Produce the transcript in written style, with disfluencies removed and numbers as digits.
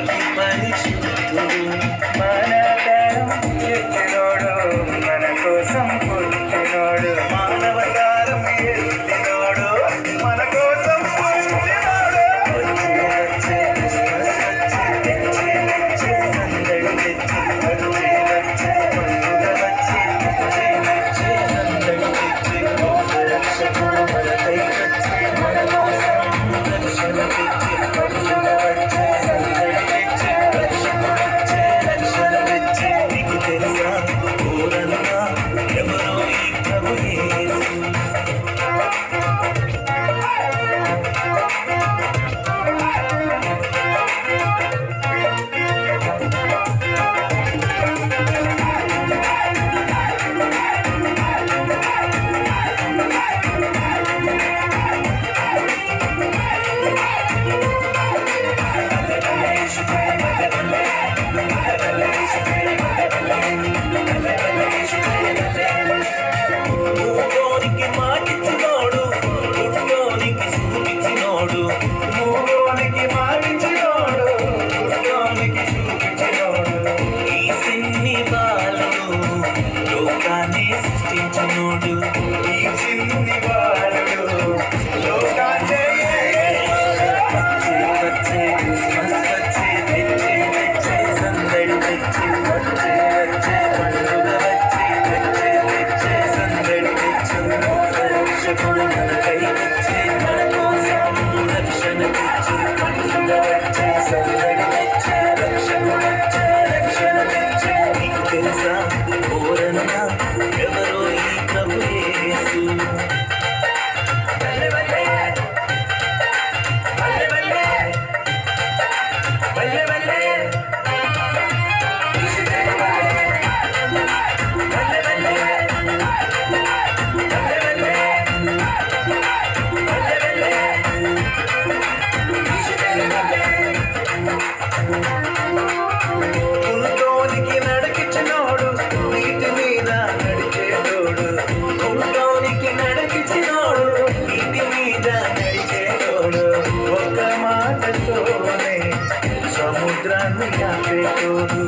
అతి పరిశుద్ధుడు మన తరం ఎత్తినోడు మన కోసం పుట్టినోడు మానవతారం ఎత్తినోడు మన కోసం పుట్టినోడు వచ్చే వచ్చే క్రిస్మస్ వచ్చే తెచ్చే తెచ్చే సందడి తెచ్చి వచ్చే వచ్చే పండుగ వచ్చే తెచ్చే తెచ్చే సందడి తెచ్చి రక్షకుడు మనకై వచ్చే మన కోసం రక్షణ తెచ్చి పండుగ వచ్చే సందడి తెచ్చి రక్షకుడు వచ్చే రక్షణ తెచ్చి నీకు తెలుసా ఊరన్నా ఎవరో ఈ ప్రభు యేసు మూగోనికి మాటిచ్చినోడు గుడ్డోనికి చూపించినోడు మూగోనికి మాటిచ్చినోడు గుడ్డోనికి చూపించినోడు ఈ సిన్ని బాలుడు లోకాన్ని సృష్టించినోడు ఈ చిన్ని బాలుడు లోకాన్ని వచ్చే వచ్చే క్రిస్మస్ వచ్చే తెచ్చే తెచ్చే సందడి తెచ్చి వచ్చే వచ్చే పండుగ వచ్చే తెచ్చే తెచ్చే సందడి తెచ్చు రక్షకుడు మనకై వచ్చే మన కోసం రక్షణ తెచ్చు పండుగ వచ్చే సందడి తెచ్చే రక్షకుడు వచ్చే రక్షణ తెచ్చే నీకు తెలుసా ఓరన్నా ఎవరో ఈ ప్రభు యేసు గుంటోనికి నడిపించినోడు నీటి మీద నడిచేటోడు గుంటోనికి నడిపించినోడు నీటి మీద నడిచేటోడు ఒక మాటతోనే సముద్రాన్ని ఆపేటోడు